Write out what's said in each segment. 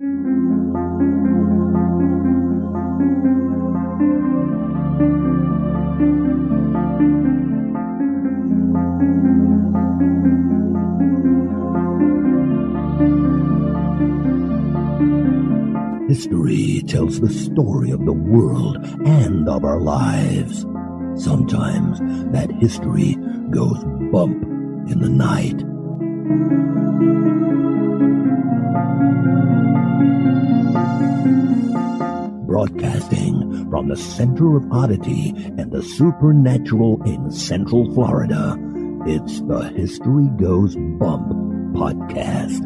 History tells the story of the world and of our lives. Sometimes that history goes bump in the night. Broadcasting from the center of Oddity and the supernatural in Central Florida, it's the History Goes Bump podcast.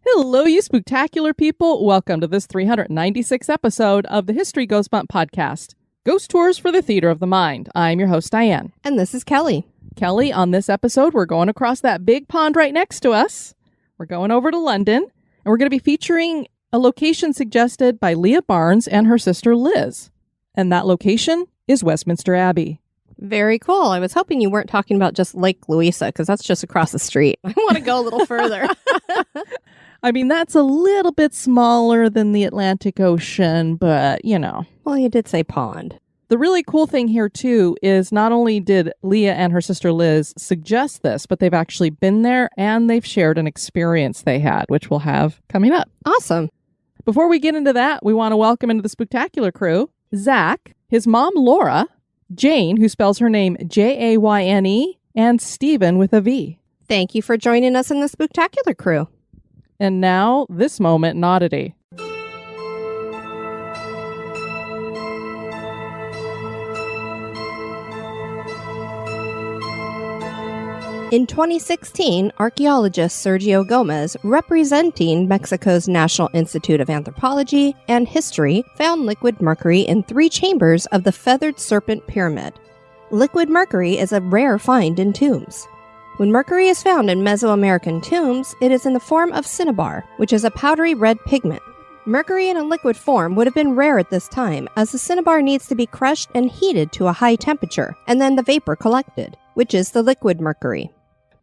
Hello, you spooktacular people. Welcome to this 396th episode of the History Goes Bump podcast. Ghost Tours for the Theater of the Mind. I'm your host, Diane. And this is Kelly. Kelly, on this episode, we're going across that big pond right next to us. We're going over to London, and we're going to be featuring a location suggested by Leah Barnes and her sister Liz. And that location is Westminster Abbey. Very cool. I was hoping you weren't talking about just Lake Louisa, because that's just across the street. I want to go a little further. I mean, that's a little bit smaller than the Atlantic Ocean, but, you know. Well, you did say pond. The really cool thing here, too, is not only did Leah and her sister Liz suggest this, but they've actually been there and they've shared an experience they had, which we'll have coming up. Awesome. Before we get into that, we want to welcome into the Spooktacular crew, Zach, his mom, Laura, Jane, who spells her name Jayne, and Stephen with a V. Thank you for joining us in the Spooktacular crew. And now, this moment in Oddity. In 2016, archaeologist Sergio Gomez, representing Mexico's National Institute of Anthropology and History, found liquid mercury in 3 chambers of the Feathered Serpent Pyramid. Liquid mercury is a rare find in tombs. When mercury is found in Mesoamerican tombs, it is in the form of cinnabar, which is a powdery red pigment. Mercury in a liquid form would have been rare at this time, as the cinnabar needs to be crushed and heated to a high temperature, and then the vapor collected, which is the liquid mercury.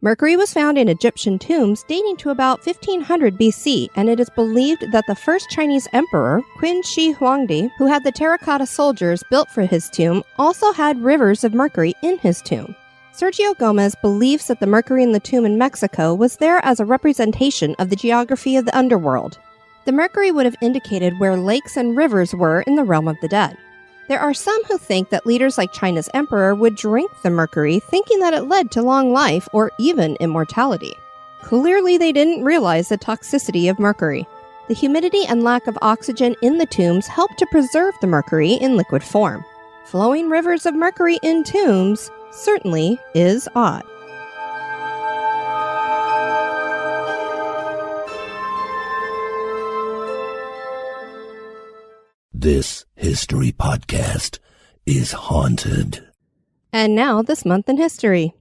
Mercury was found in Egyptian tombs dating to about 1500 BC, and it is believed that the first Chinese emperor, Qin Shi Huangdi, who had the terracotta soldiers built for his tomb, also had rivers of mercury in his tomb. Sergio Gomez believes that the mercury in the tomb in Mexico was there as a representation of the geography of the underworld. The mercury would have indicated where lakes and rivers were in the realm of the dead. There are some who think that leaders like China's emperor would drink the mercury, thinking that it led to long life or even immortality. Clearly, they didn't realize the toxicity of mercury. The humidity and lack of oxygen in the tombs helped to preserve the mercury in liquid form. Flowing rivers of mercury in tombs certainly is odd. This history podcast is haunted. And now, this month in history.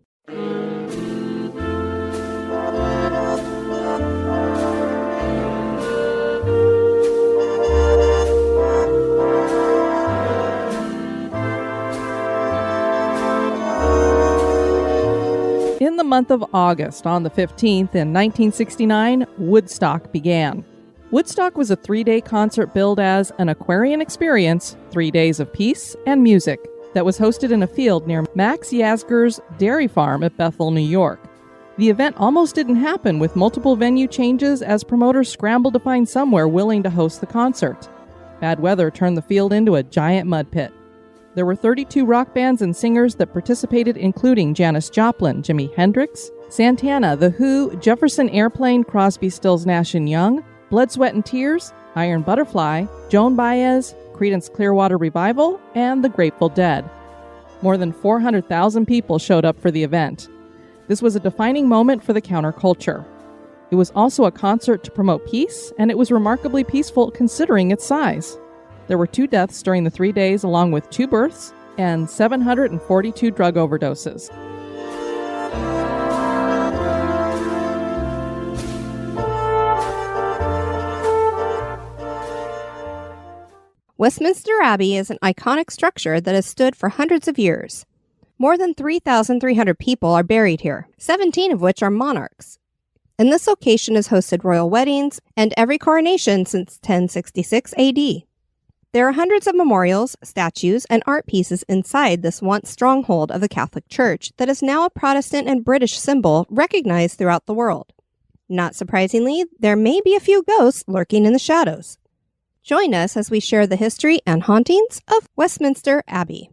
In the month of August, on the 15th in 1969, Woodstock began. Woodstock was a 3-day concert billed as an Aquarian experience, 3 days of peace and music, that was hosted in a field near Max Yasgur's dairy farm at Bethel, New York. The event almost didn't happen, with multiple venue changes as promoters scrambled to find somewhere willing to host the concert. Bad weather turned the field into a giant mud pit. There were 32 rock bands and singers that participated, including Janis Joplin, Jimi Hendrix, Santana, The Who, Jefferson Airplane, Crosby, Stills, Nash & Young, Blood, Sweat and Tears, Iron Butterfly, Joan Baez, Creedence Clearwater Revival, and the Grateful Dead. More than 400,000 people showed up for the event. This was a defining moment for the counterculture. It was also a concert to promote peace, and it was remarkably peaceful considering its size. There were 2 deaths during the 3 days, along with 2 births and 742 drug overdoses. Westminster Abbey is an iconic structure that has stood for hundreds of years. More than 3,300 people are buried here, 17 of which are monarchs. and this location has hosted royal weddings and every coronation since 1066 AD. There are hundreds of memorials, statues, and art pieces inside this once stronghold of the Catholic Church that is now a Protestant and British symbol recognized throughout the world. Not surprisingly, there may be a few ghosts lurking in the shadows. Join us as we share the history and hauntings of Westminster Abbey.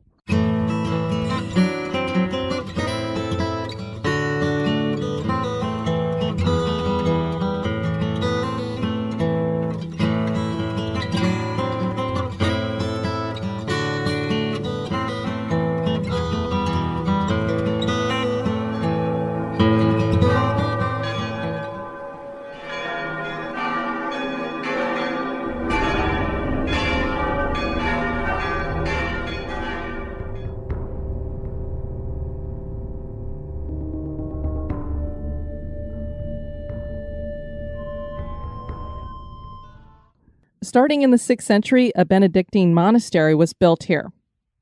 Starting in the 6th century, a Benedictine monastery was built here.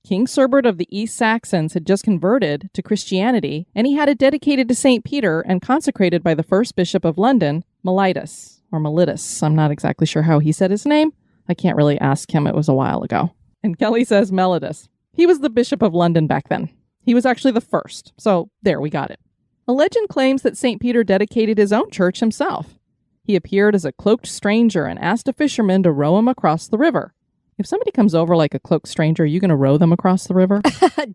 King Sigebert of the East Saxons had just converted to Christianity, and he had it dedicated to St. Peter and consecrated by the first bishop of London, Mellitus, or Mellitus. I'm not exactly sure how he said his name. I can't really ask him. It was a while ago. And Kelly says Mellitus. He was the bishop of London back then. He was actually the first. So there, we got it. A legend claims that St. Peter dedicated his own church himself. He appeared as a cloaked stranger and asked a fisherman to row him across the river. If somebody comes over like a cloaked stranger, are you going to row them across the river?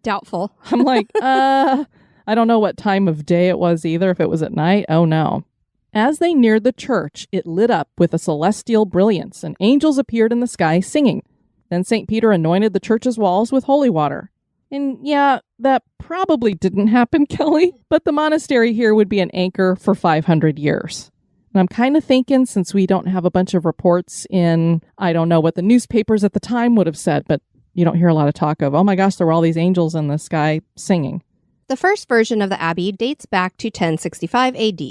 Doubtful. I'm like, I don't know what time of day it was either, if it was at night. Oh, no. As they neared the church, it lit up with a celestial brilliance, and angels appeared in the sky singing. Then St. Peter anointed the church's walls with holy water. And yeah, that probably didn't happen, Kelly, but the monastery here would be an anchor for 500 years. And I'm kind of thinking, since we don't have a bunch of reports in, I don't know what the newspapers at the time would have said, but you don't hear a lot of talk of, oh my gosh, there were all these angels in the sky singing. The first version of the abbey dates back to 1065 AD.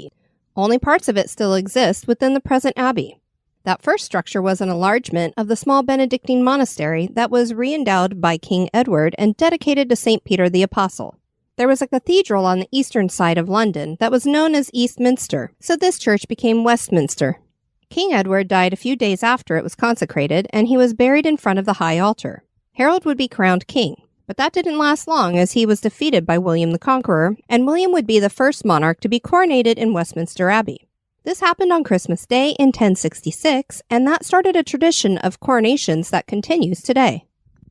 Only parts of it still exist within the present abbey. That first structure was an enlargement of the small Benedictine monastery that was re-endowed by King Edward and dedicated to St. Peter the Apostle. There was a cathedral on the eastern side of London that was known as Eastminster, so this church became Westminster. King Edward died a few days after it was consecrated, and he was buried in front of the high altar. Harold would be crowned king, but that didn't last long as he was defeated by William the Conqueror, and William would be the first monarch to be coronated in Westminster Abbey. This happened on Christmas Day in 1066, and that started a tradition of coronations that continues today.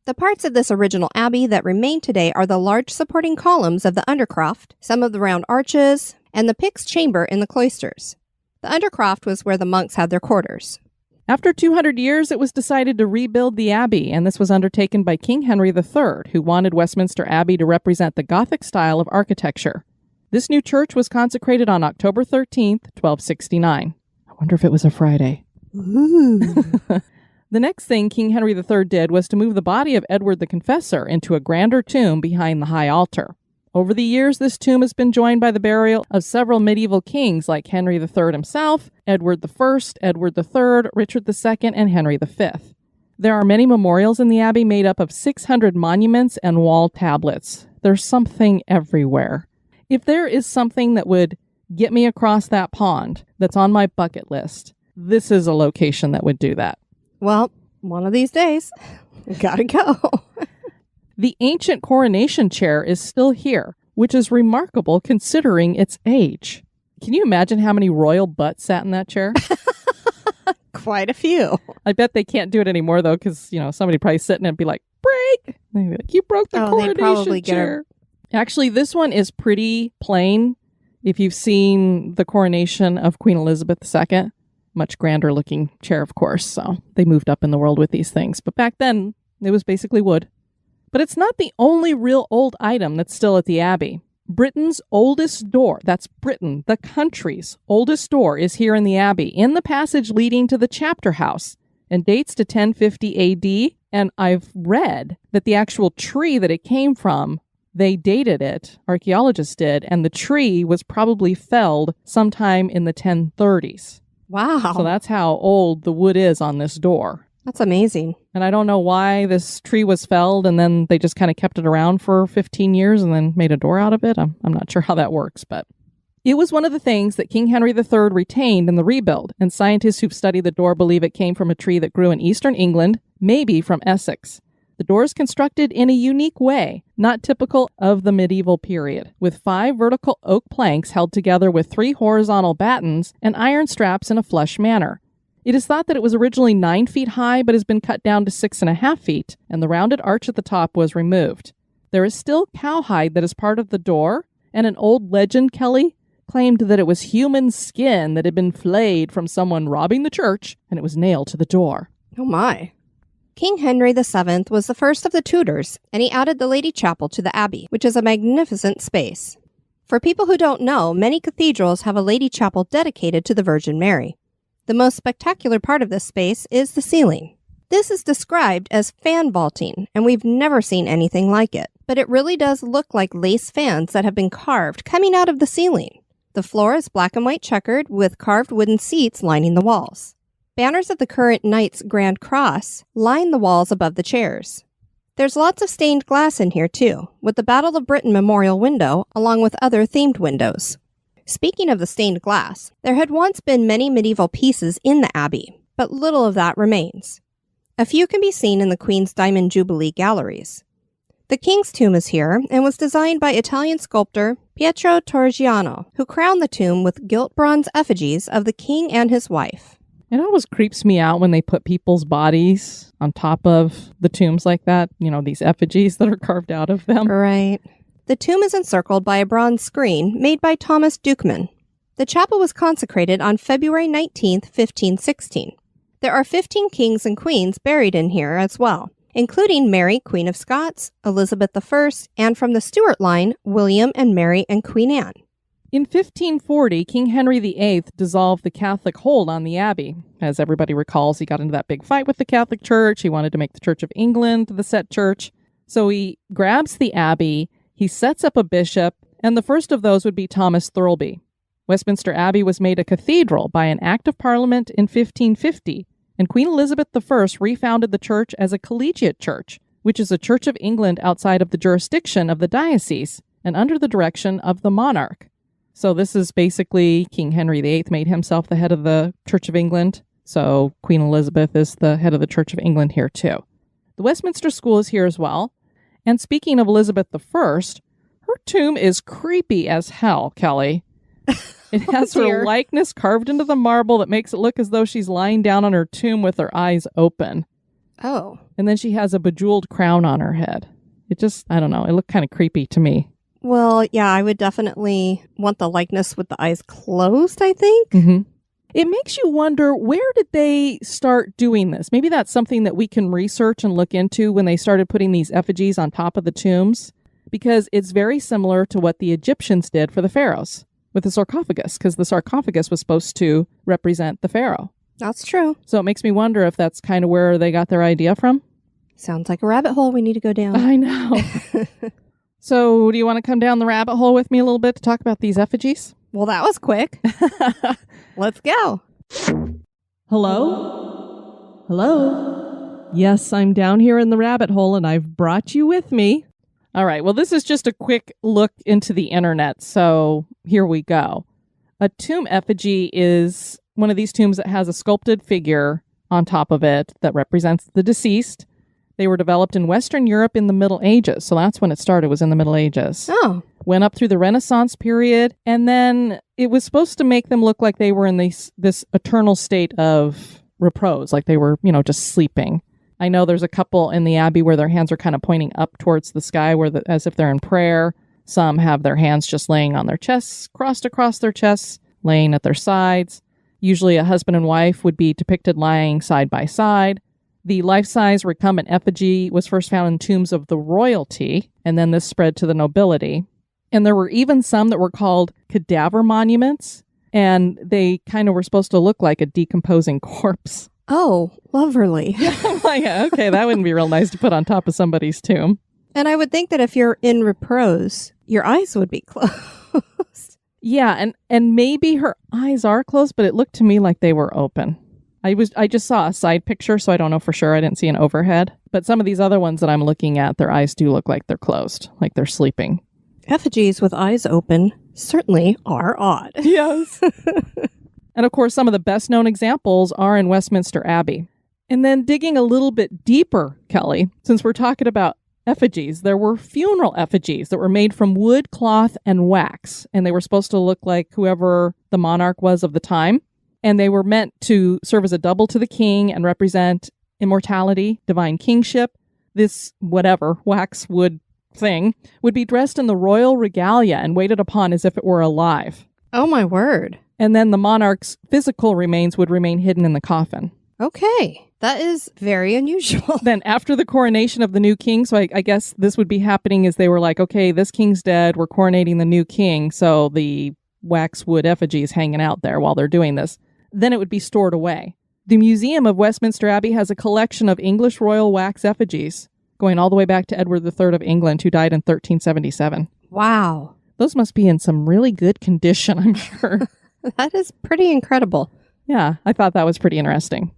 The parts of this original abbey that remain today are the large supporting columns of the undercroft, some of the round arches, and the pyx chamber in the cloisters. The undercroft was where the monks had their quarters. After 200 years, it was decided to rebuild the abbey, and this was undertaken by King Henry III, who wanted Westminster Abbey to represent the Gothic style of architecture. This new church was consecrated on October 13th, 1269. I wonder if it was a Friday. Ooh. The next thing King Henry III did was to move the body of Edward the Confessor into a grander tomb behind the high altar. Over the years, this tomb has been joined by the burial of several medieval kings like Henry III himself, Edward I, Edward III, Richard II, and Henry V. There are many memorials in the abbey made up of 600 monuments and wall tablets. There's something everywhere. If there is something that would get me across that pond that's on my bucket list, this is a location that would do that. Well, one of these days, we gotta go. The ancient coronation chair is still here, which is remarkable considering its age. Can you imagine how many royal butts sat in that chair? Quite a few. I bet they can't do it anymore, though, because, somebody probably sitting and be like, break! And they'd be like, you broke the coronation chair. Actually, this one is pretty plain. If you've seen the coronation of Queen Elizabeth II, much grander looking chair, of course. So they moved up in the world with these things. But back then, it was basically wood. But it's not the only real old item that's still at the Abbey. Britain's oldest door, that's Britain, the country's oldest door, is here in the Abbey, in the passage leading to the chapter house, and dates to 1050 AD. And I've read that the actual tree that it came from, they dated it, archaeologists did, and the tree was probably felled sometime in the 1030s. Wow. So that's how old the wood is on this door. That's amazing. And I don't know why this tree was felled and then they just kind of kept it around for 15 years and then made a door out of it. I'm not sure how that works, but It was one of the things that King Henry III retained in the rebuild, and scientists who've studied the door believe it came from a tree that grew in eastern England, maybe from Essex. The door is constructed in a unique way, not typical of the medieval period, with 5 vertical oak planks held together with 3 horizontal battens and iron straps in a flush manner. It is thought that it was originally 9 feet high, but has been cut down to 6.5 feet, and the rounded arch at the top was removed. There is still cowhide that is part of the door, and an old legend, Kelly, claimed that it was human skin that had been flayed from someone robbing the church, and it was nailed to the door. Oh my. King Henry VII was the first of the Tudors, and he added the Lady Chapel to the Abbey, which is a magnificent space. For people who don't know, many cathedrals have a Lady Chapel dedicated to the Virgin Mary. The most spectacular part of this space is the ceiling. This is described as fan vaulting, and we've never seen anything like it, but it really does look like lace fans that have been carved coming out of the ceiling. The floor is black and white checkered with carved wooden seats lining the walls. Banners of the current Knight's Grand Cross line the walls above the chairs. There's lots of stained glass in here too, with the Battle of Britain memorial window along with other themed windows. Speaking of the stained glass, there had once been many medieval pieces in the Abbey, but little of that remains. A few can be seen in the Queen's Diamond Jubilee galleries. The King's tomb is here and was designed by Italian sculptor Pietro Torrigiano, who crowned the tomb with gilt bronze effigies of the king and his wife. It always creeps me out when they put people's bodies on top of the tombs like that, these effigies that are carved out of them. Right. The tomb is encircled by a bronze screen made by Thomas Dukeman. The chapel was consecrated on February 19th, 1516. There are 15 kings and queens buried in here as well, including Mary, Queen of Scots, Elizabeth I, and from the Stuart line, William and Mary and Queen Anne. In 1540, King Henry VIII dissolved the Catholic hold on the Abbey. As everybody recalls, he got into that big fight with the Catholic Church. He wanted to make the Church of England the set church. So he grabs the Abbey, he sets up a bishop, and the first of those would be Thomas Thirlby. Westminster Abbey was made a cathedral by an Act of Parliament in 1550, and Queen Elizabeth I refounded the church as a collegiate church, which is a Church of England outside of the jurisdiction of the diocese and under the direction of the monarch. So this is basically King Henry VIII made himself the head of the Church of England. So Queen Elizabeth is the head of the Church of England here too. The Westminster School is here as well. And speaking of Elizabeth I, her tomb is creepy as hell, Kelly. It has her likeness carved into the marble that makes it look as though she's lying down on her tomb with her eyes open. Oh. And then she has a bejeweled crown on her head. I don't know, it looked kind of creepy to me. Well, yeah, I would definitely want the likeness with the eyes closed, I think. Mm-hmm. It makes you wonder, where did they start doing this? Maybe that's something that we can research and look into when they started putting these effigies on top of the tombs, because it's very similar to what the Egyptians did for the pharaohs with the sarcophagus, because the sarcophagus was supposed to represent the pharaoh. That's true. So it makes me wonder if that's kind of where they got their idea from. Sounds like a rabbit hole we need to go down. I know. So do you want to come down the rabbit hole with me a little bit to talk about these effigies? Well, that was quick. Let's go. Hello? Hello? Yes, I'm down here in the rabbit hole and I've brought you with me. All right, well, this is just a quick look into the internet, so here we go. A tomb effigy is one of these tombs that has a sculpted figure on top of it that represents the deceased. They were developed in Western Europe in the Middle Ages, so that's when it started, was in the Middle Ages. Oh. Went up through the Renaissance period, and then it was supposed to make them look like they were in this eternal state of repose, like they were, just sleeping. I know there's a couple in the Abbey where their hands are kind of pointing up towards the sky, as if they're in prayer. Some have their hands just laying on their chests, crossed across their chests, laying at their sides. Usually a husband and wife would be depicted lying side by side. The life-size recumbent effigy was first found in tombs of the royalty, and then this spread to the nobility. And there were even some that were called cadaver monuments, and they kind of were supposed to look like a decomposing corpse. Oh, lovely. I'm like, okay, that wouldn't be real nice to put on top of somebody's tomb. And I would think that if you're in repose, your eyes would be closed. Yeah, and maybe her eyes are closed, but it looked to me like they were open. I just saw a side picture, so I don't know for sure. I didn't see an overhead. But some of these other ones that I'm looking at, their eyes do look like they're closed, like they're sleeping. Effigies with eyes open certainly are odd. Yes. And of course, some of the best known examples are in Westminster Abbey. And then digging a little bit deeper, Kelly, since we're talking about effigies, there were funeral effigies that were made from wood, cloth, and wax. And they were supposed to look like whoever the monarch was of the time. And they were meant to serve as a double to the king and represent immortality, divine kingship. This whatever wax wood thing would be dressed in the royal regalia and waited upon as if it were alive. Oh, my word. And then the monarch's physical remains would remain hidden in the coffin. Okay, that is very unusual. Then after the coronation of the new king, so I guess this would be happening as they were like, okay, this king's dead, we're coronating the new king, so the waxwood effigy is hanging out there while they're doing this. Then it would be stored away. The Museum of Westminster Abbey has a collection of English royal wax effigies, going all the way back to Edward III of England, who died in 1377. Wow. Those must be in some really good condition, I'm sure. That is pretty incredible. Yeah, I thought that was pretty interesting.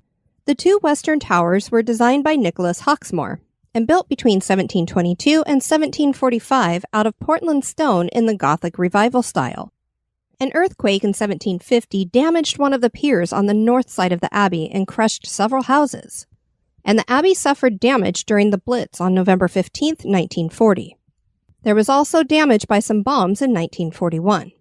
The two western towers were designed by Nicholas Hawksmoor and built between 1722 and 1745 out of Portland stone in the Gothic Revival style. An earthquake in 1750 damaged one of the piers on the north side of the abbey and crushed several houses. And the abbey suffered damage during the Blitz on November 15, 1940. There was also damage by some bombs in 1941.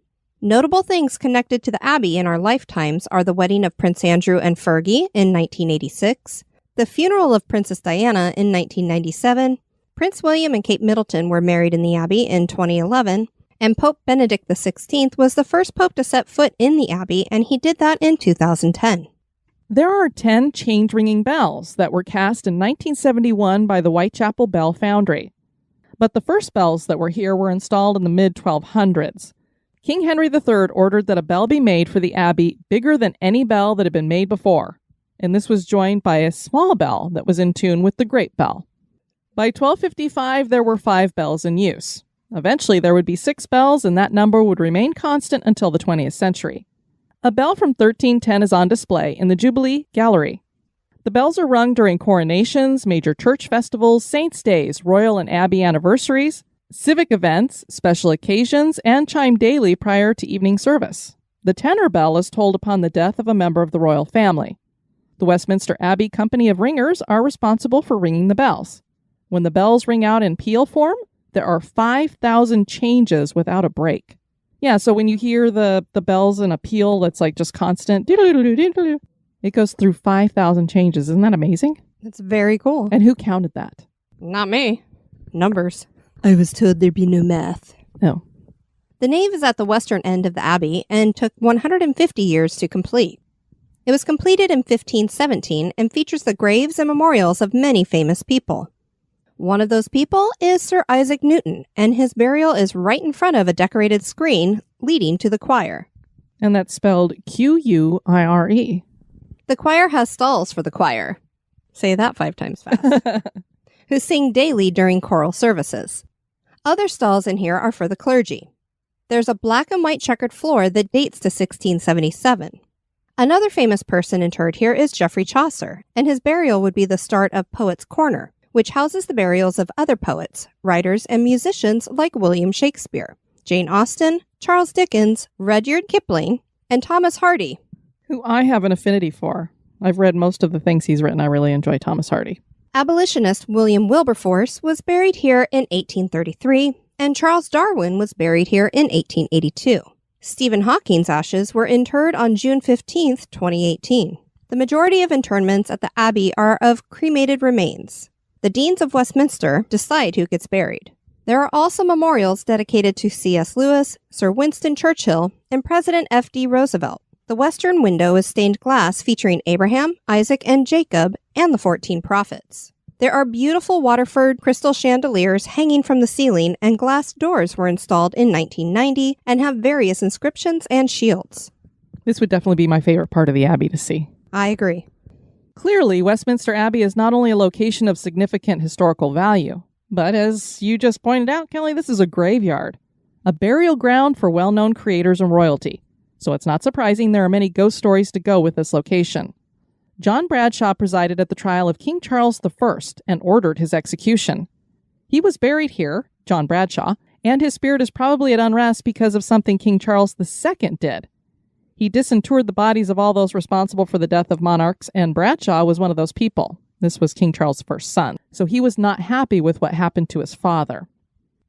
Notable things connected to the abbey in our lifetimes are the wedding of Prince Andrew and Fergie in 1986, the funeral of Princess Diana in 1997, Prince William and Kate Middleton were married in the abbey in 2011, and Pope Benedict XVI was the first pope to set foot in the abbey, and he did that in 2010. There are 10 change-ringing bells that were cast in 1971 by the Whitechapel Bell Foundry. But the first bells that were here were installed in the mid-1200s. King Henry III ordered that a bell be made for the abbey bigger than any bell that had been made before, and this was joined by a small bell that was in tune with the great bell. By 1255, there were 5 bells in use. Eventually, there would be 6 bells, and that number would remain constant until the 20th century. A bell from 1310 is on display in the Jubilee Gallery. The bells are rung during coronations, major church festivals, saints' days, royal and abbey anniversaries, civic events, special occasions, and chime daily prior to evening service. The tenor bell is tolled upon the death of a member of the royal family. The Westminster Abbey Company of Ringers are responsible for ringing the bells. When the bells ring out in peal form, there are 5,000 changes without a break. Yeah, so when you hear the bells in a peal that's like just constant, it goes through 5,000 changes. Isn't that amazing? That's very cool. And who counted that? Not me. Numbers. I was told there'd be no math. Oh. The nave is at the western end of the abbey and took 150 years to complete. It was completed in 1517 and features the graves and memorials of many famous people. One of those people is Sir Isaac Newton, and his burial is right in front of a decorated screen leading to the choir. And that's spelled Quire. The choir has stalls for the choir. Say that 5 times fast. Who sing daily during choral services. Other stalls in here are for the clergy. There's a black and white checkered floor that dates to 1677. Another famous person interred here is Geoffrey Chaucer, and his burial would be the start of Poets' Corner, which houses the burials of other poets, writers, and musicians like William Shakespeare, Jane Austen, Charles Dickens, Rudyard Kipling, and Thomas Hardy, who I have an affinity for. I've read most of the things he's written. I really enjoy Thomas Hardy. Abolitionist William Wilberforce was buried here in 1833, and Charles Darwin was buried here in 1882. Stephen Hawking's ashes were interred on June 15, 2018. The majority of interments at the Abbey are of cremated remains. The Deans of Westminster decide who gets buried. There are also memorials dedicated to C.S. Lewis, Sir Winston Churchill, and President F.D. Roosevelt. The western window is stained glass featuring Abraham, Isaac, and Jacob, and the 14 prophets. There are beautiful Waterford crystal chandeliers hanging from the ceiling, and glass doors were installed in 1990 and have various inscriptions and shields. This would definitely be my favorite part of the Abbey to see. I agree. Clearly, Westminster Abbey is not only a location of significant historical value, but as you just pointed out, Kelly, this is a graveyard, a burial ground for well-known creators and royalty. So it's not surprising there are many ghost stories to go with this location. John Bradshaw presided at the trial of King Charles I and ordered his execution. He was buried here, John Bradshaw, And his spirit is probably at unrest because of something King Charles II did. He disinterred the bodies of all those responsible for the death of monarchs, and Bradshaw was one of those people. This was King Charles' first son, so he was not happy with what happened to his father.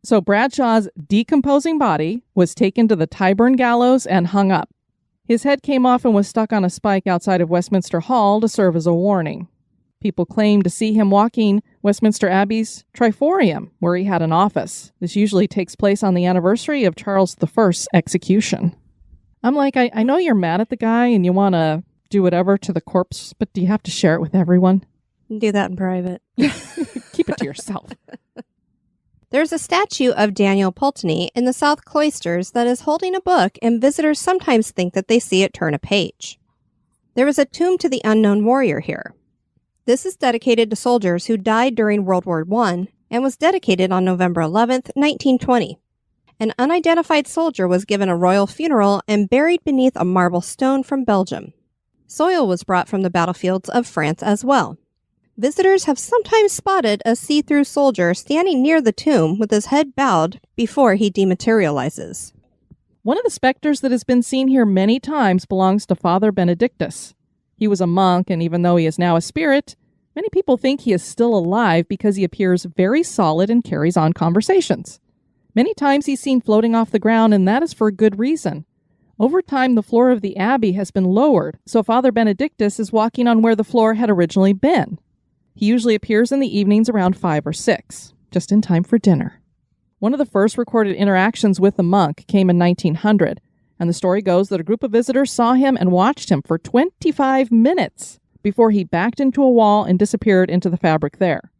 So Bradshaw's decomposing body was taken to the Tyburn gallows and hung up. His head came off and was stuck on a spike outside of Westminster Hall to serve as a warning. People claim to see him walking Westminster Abbey's Triforium, where he had an office. This usually takes place on the anniversary of Charles I's execution. I'm like, I know you're mad at the guy and you want to do whatever to the corpse, but do you have to share it with everyone? Do that in private. Keep it to yourself. There's a statue of Daniel Poultney in the South Cloisters that is holding a book, and visitors sometimes think that they see it turn a page. There is a tomb to the unknown warrior here. This is dedicated to soldiers who died during World War I and was dedicated on November 11th, 1920. An unidentified soldier was given a royal funeral and buried beneath a marble stone from Belgium. Soil was brought from the battlefields of France as well. Visitors have sometimes spotted a see-through soldier standing near the tomb with his head bowed before he dematerializes. One of the specters that has been seen here many times belongs to Father Benedictus. He was a monk, and even though he is now a spirit, many people think he is still alive because he appears very solid and carries on conversations. Many times he's seen floating off the ground, and that is for a good reason. Over time, the floor of the abbey has been lowered, so Father Benedictus is walking on where the floor had originally been. He usually appears in the evenings around 5 or 6, just in time for dinner. One of the first recorded interactions with the monk came in 1900, and the story goes that a group of visitors saw him and watched him for 25 minutes before he backed into a wall and disappeared into the fabric there.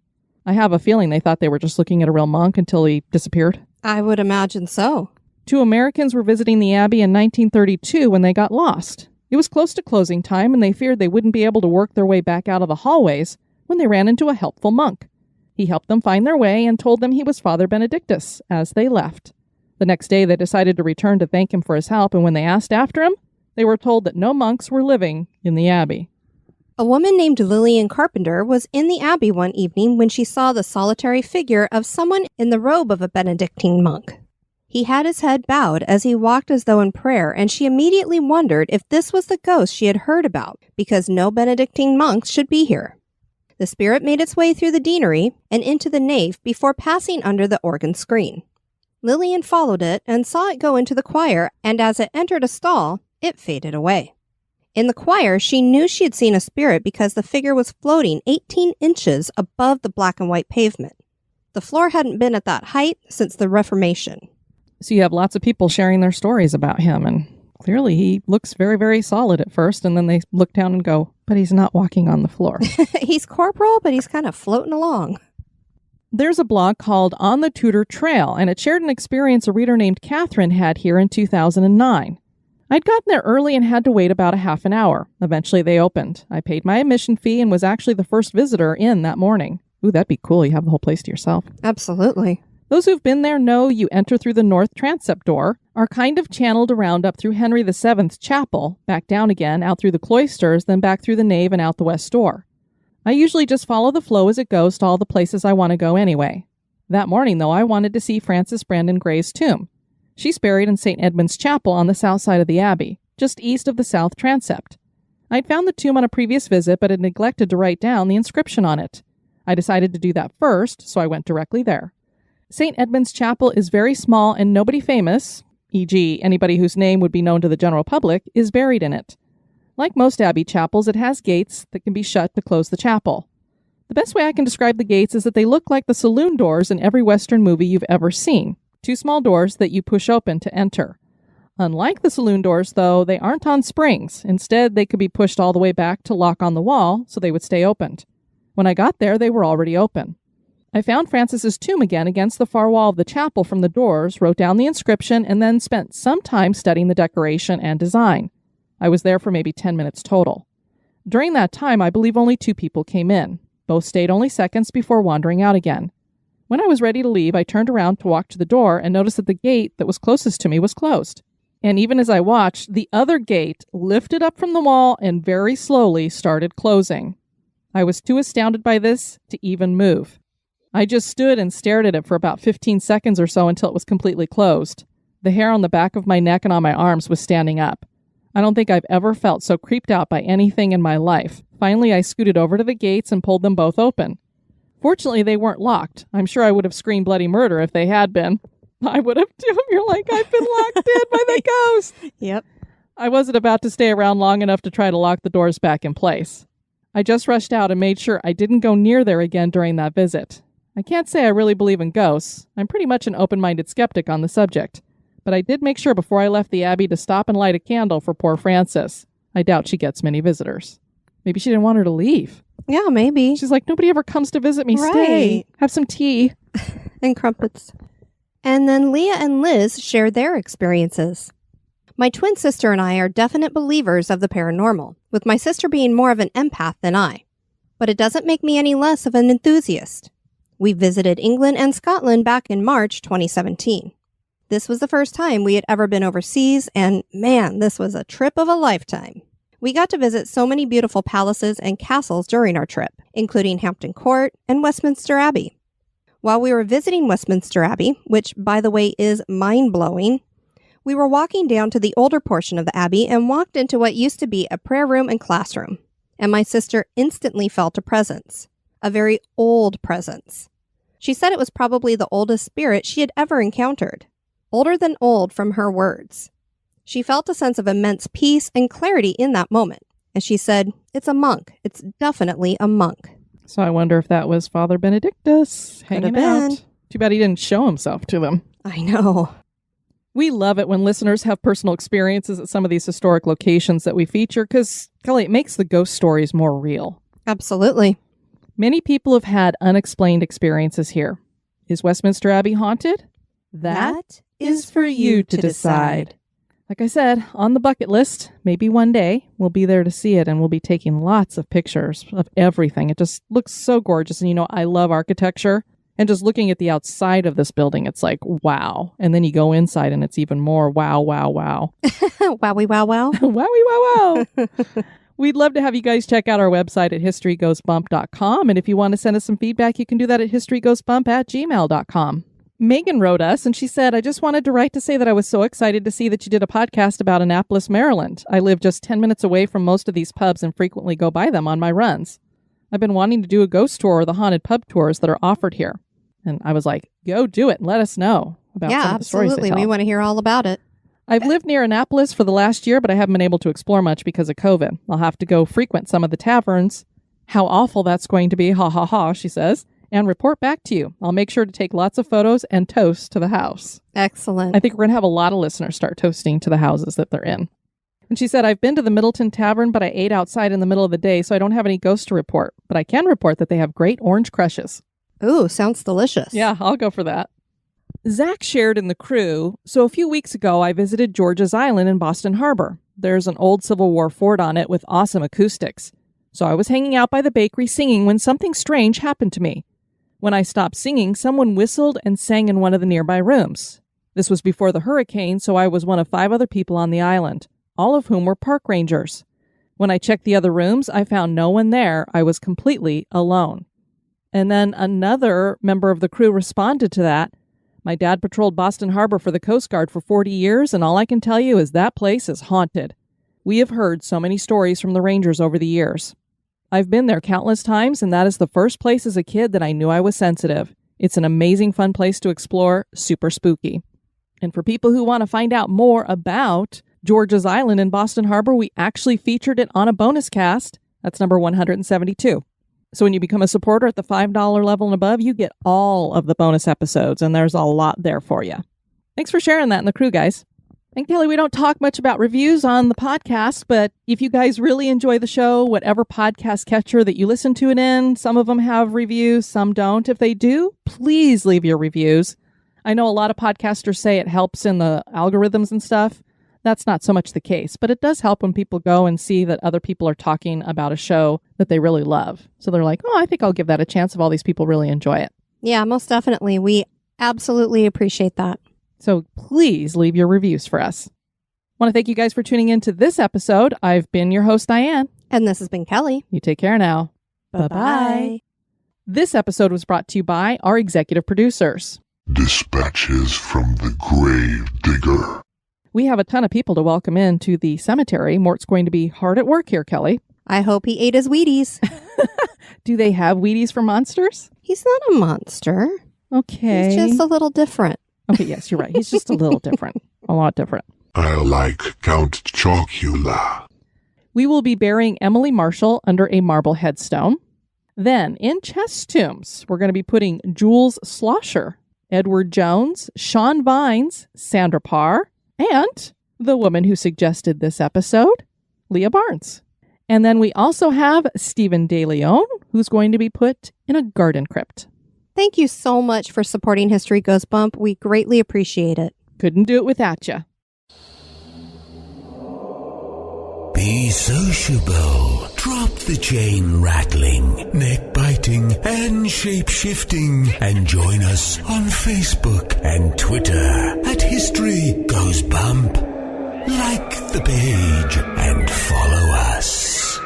I have a feeling they thought they were just looking at a real monk until he disappeared. I would imagine so. 2 Americans were visiting the abbey in 1932 when they got lost. It was close to closing time, and they feared they wouldn't be able to work their way back out of the hallways when they ran into a helpful monk. He helped them find their way and told them he was Father Benedictus as they left. The next day, they decided to return to thank him for his help, and when they asked after him, they were told that no monks were living in the abbey. A woman named Lillian Carpenter was in the abbey one evening when she saw the solitary figure of someone in the robe of a Benedictine monk. He had his head bowed as he walked as though in prayer, and she immediately wondered if this was the ghost she had heard about, because no Benedictine monks should be here. The spirit made its way through the deanery and into the nave before passing under the organ screen. Lillian followed it and saw it go into the choir, and as it entered a stall, it faded away. In the choir, she knew she had seen a spirit because the figure was floating 18 inches above the black and white pavement. The floor hadn't been at that height since the Reformation. So you have lots of people sharing their stories about him, and clearly he looks very, very solid at first, and then they look down and go, but he's not walking on the floor. He's corporal, but he's kind of floating along. There's a blog called On the Tudor Trail, and it shared an experience a reader named Catherine had here in 2009. I'd gotten there early and had to wait about a half an hour. Eventually they opened. I paid my admission fee and was actually the first visitor in that morning. Ooh, that'd be cool. You have the whole place to yourself. Absolutely. Those who've been there know you enter through the north transept door, are kind of channeled around up through Henry VII's chapel, back down again, out through the cloisters, then back through the nave and out the west door. I usually just follow the flow as it goes to all the places I want to go anyway. That morning, though, I wanted to see Frances Brandon Gray's tomb. She's buried in St. Edmund's Chapel on the south side of the abbey, just east of the south transept. I'd found the tomb on a previous visit, but had neglected to write down the inscription on it. I decided to do that first, so I went directly there. St. Edmund's Chapel is very small, and nobody famous, e.g. anybody whose name would be known to the general public, is buried in it. Like most abbey chapels, it has gates that can be shut to close the chapel. The best way I can describe the gates is that they look like the saloon doors in every Western movie you've ever seen. 2 small doors that you push open to enter. Unlike the saloon doors, though, they aren't on springs. Instead, they could be pushed all the way back to lock on the wall, so they would stay opened. When I got there, they were already open. I found Frances's tomb again against the far wall of the chapel from the doors, wrote down the inscription, and then spent some time studying the decoration and design. I was there for maybe 10 minutes total. During that time, I believe only 2 people came in. Both stayed only seconds before wandering out again. When I was ready to leave, I turned around to walk to the door and noticed that the gate that was closest to me was closed. And even as I watched, the other gate lifted up from the wall and very slowly started closing. I was too astounded by this to even move. I just stood and stared at it for about 15 seconds or so until it was completely closed. The hair on the back of my neck and on my arms was standing up. I don't think I've ever felt so creeped out by anything in my life. Finally, I scooted over to the gates and pulled them both open. Fortunately, they weren't locked. I'm sure I would have screamed bloody murder if they had been. I would have too. You're like, I've been locked in by the ghost. Yep. I wasn't about to stay around long enough to try to lock the doors back in place. I just rushed out and made sure I didn't go near there again during that visit. I can't say I really believe in ghosts. I'm pretty much an open-minded skeptic on the subject. But I did make sure before I left the Abbey to stop and light a candle for poor Frances. I doubt she gets many visitors. Maybe she didn't want her to leave. Yeah, maybe. She's like, nobody ever comes to visit me. Right. Stay. Have some tea. And crumpets. And then Leah and Liz shared their experiences. My twin sister and I are definite believers of the paranormal, with my sister being more of an empath than I. But it doesn't make me any less of an enthusiast. We visited England and Scotland back in March 2017. This was the first time we had ever been overseas, and man, this was a trip of a lifetime. We got to visit so many beautiful palaces and castles during our trip, including Hampton Court and Westminster Abbey. While we were visiting Westminster Abbey, which, by the way, is mind-blowing, we were walking down to the older portion of the Abbey and walked into what used to be a prayer room and classroom, and my sister instantly felt a presence, a very old presence. She said it was probably the oldest spirit she had ever encountered, older than old from her words. She felt a sense of immense peace and clarity in that moment, and she said, "It's a monk. It's definitely a monk." So I wonder if that was Father Benedictus hanging out. Too bad he didn't show himself to them. I know. We love it when listeners have personal experiences at some of these historic locations that we feature because, Kelly, it makes the ghost stories more real. Absolutely. Many people have had unexplained experiences here. Is Westminster Abbey haunted? That is for you to decide. Like I said, on the bucket list, maybe one day we'll be there to see it and we'll be taking lots of pictures of everything. It just looks so gorgeous. And you know, I love architecture. And just looking at the outside of this building, it's like, wow. And then you go inside and it's even more wow, wow, wow. Wowie, wow, wow. Wowie, wow, wow. We'd love to have you guys check out our website at historygoesbump.com. And if you want to send us some feedback, you can do that at historygoesbump@gmail.com. Megan wrote us and she said, I just wanted to write to say that I was so excited to see that you did a podcast about Annapolis, Maryland. I live just 10 minutes away from most of these pubs and frequently go by them on my runs. I've been wanting to do a ghost tour or the haunted pub tours that are offered here. And I was like, go do it and let us know about some of the stories they tell. Yeah, absolutely. We want to hear all about it. I've lived near Annapolis for the last year, but I haven't been able to explore much because of COVID. I'll have to go frequent some of the taverns. How awful that's going to be, ha ha ha, she says, and report back to you. I'll make sure to take lots of photos and toast to the house. Excellent. I think we're going to have a lot of listeners start toasting to the houses that they're in. And she said, I've been to the Middleton Tavern, but I ate outside in the middle of the day, so I don't have any ghosts to report. But I can report that they have great orange crushes. Ooh, sounds delicious. Yeah, I'll go for that. Zach shared in the crew, so a few weeks ago I visited George's Island in Boston Harbor. There's an old Civil War fort on it with awesome acoustics. So I was hanging out by the bakery singing when something strange happened to me. When I stopped singing, someone whistled and sang in one of the nearby rooms. This was before the hurricane, so I was one of 5 other people on the island, all of whom were park rangers. When I checked the other rooms, I found no one there. I was completely alone. And then another member of the crew responded to that. My dad patrolled Boston Harbor for the Coast Guard for 40 years, and all I can tell you is that place is haunted. We have heard so many stories from the Rangers over the years. I've been there countless times, and that is the first place as a kid that I knew I was sensitive. It's an amazing, fun place to explore, super spooky. And for people who want to find out more about George's Island in Boston Harbor, we actually featured it on a bonus cast. That's number 172. So when you become a supporter at the $5 level and above, you get all of the bonus episodes, and there's a lot there for you. Thanks for sharing that in the crew, guys. And Kelly, we don't talk much about reviews on the podcast, but if you guys really enjoy the show, whatever podcast catcher that you listen to it in, some of them have reviews, some don't. If they do, please leave your reviews. I know a lot of podcasters say it helps in the algorithms and stuff. That's not so much the case, but it does help when people go and see that other people are talking about a show that they really love. So they're like, oh, I think I'll give that a chance if all these people really enjoy it. Yeah, most definitely. We absolutely appreciate that. So please leave your reviews for us. I want to thank you guys for tuning in to this episode. I've been your host, Diane. And this has been Kelly. You take care now. Bye-bye. This episode was brought to you by our executive producers. Dispatches from the Grave Digger. We have a ton of people to welcome into the cemetery. Mort's going to be hard at work here, Kelly. I hope he ate his Wheaties. Do they have Wheaties for monsters? He's not a monster. Okay. He's just a little different. Okay, yes, you're right. He's just a little different. A lot different. I like Count Chocula. We will be burying Emily Marshall under a marble headstone. Then, in chest tombs, we're going to be putting Jules Schlosser, Edward Jones, Sean Vines, Sandra Parr, and the woman who suggested this episode, Leah Barnes. And then we also have Stephen De Leon, who's going to be put in a garden crypt. Thank you so much for supporting History Goes Bump. We greatly appreciate it. Couldn't do it without you. Be sociable. Drop the chain rattling, neck biting, and shape shifting. And join us on Facebook and Twitter at History Goes Bump. Like the page and follow us.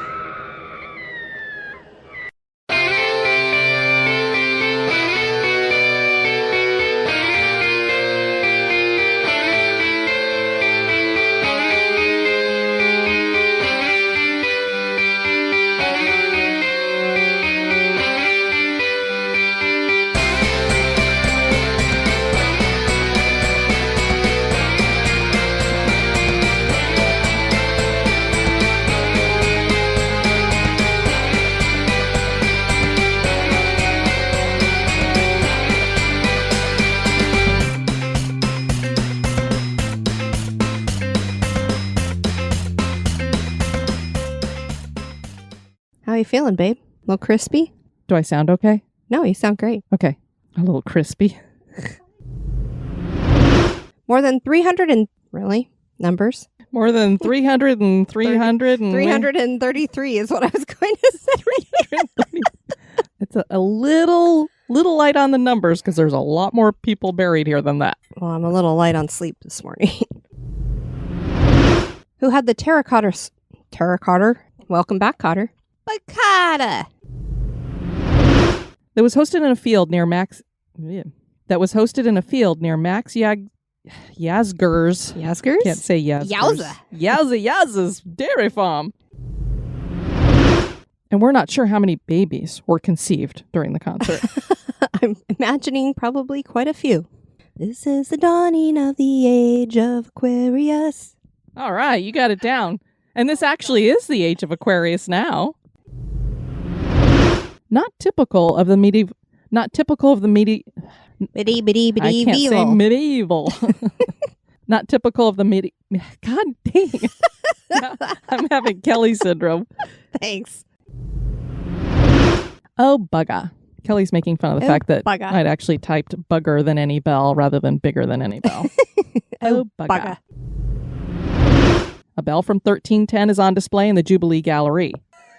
How are you feeling, babe? A little crispy? Do I sound okay? No, you sound great. Okay. A little crispy. More than 300 and... Really? Numbers? More than 300 and 300 and... 333 is what I was going to say. It's a little light on the numbers because there's a lot more people buried here than that. Well, I'm a little light on sleep this morning. Who had the terracotta... Welcome back, Cotter. Bacata! That was hosted in a field near Max Yazger's. Yazgers? Can't say Yazgers. Yowza's dairy farm. And we're not sure how many babies were conceived during the concert. I'm imagining probably quite a few. This is the dawning of the age of Aquarius. All right, you got it down. And this actually is the age of Aquarius now. Not typical of the medieval. I can't say medieval. Not typical of the medieval. God dang. I'm having Kelly syndrome. Thanks. Oh, bugger. Kelly's making fun of the fact that bugger. I'd actually typed bugger than any bell rather than bigger than any bell. Oh, bugger. A bell from 1310 is on display in the Jubilee Gallery.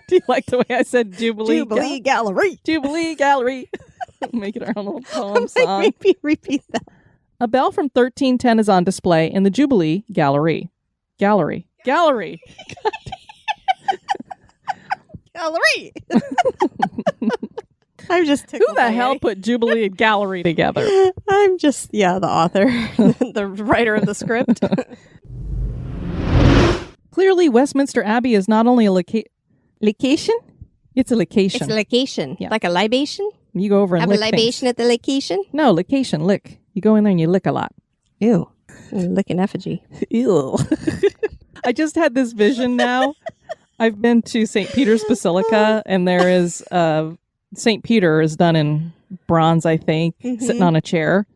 Do you like the way I said Jubilee? Gallery. Jubilee Gallery. Make it our own little poem song. Maybe repeat that. A bell from 1310 is on display in the Jubilee Gallery. Gallery. Gallery. I'm just tickled. Who the hell put Jubilee and Gallery together? I'm just, the author, the writer of the script. Clearly, Westminster Abbey is not only a location. It's a location. It's a location. Yeah. Like a libation? You go over and Have lick a libation things. at the location? No, location, lick. You go in there and you lick a lot. Ew. Lick an effigy. Ew. I just had this vision now. I've been to St. Peter's Basilica, and there is St. Peter is done in bronze, I think, sitting on a chair,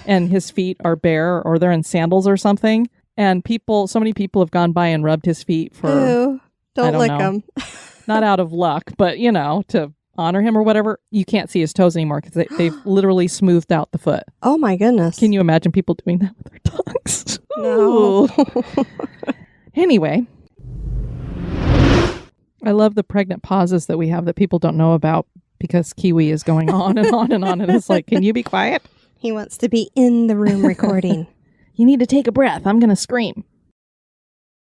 and his feet are bare, or they're in sandals or something. And so many people have gone by and rubbed his feet for... Ew. Don't lick them. Not out of luck, but, to honor him or whatever. You can't see his toes anymore because they've literally smoothed out the foot. Oh, my goodness. Can you imagine people doing that with their tongues? No. Anyway, I love the pregnant pauses that we have that people don't know about because Kiwi is going on and on and on. And it's like, can you be quiet? He wants to be in the room recording. You need to take a breath. I'm going to scream.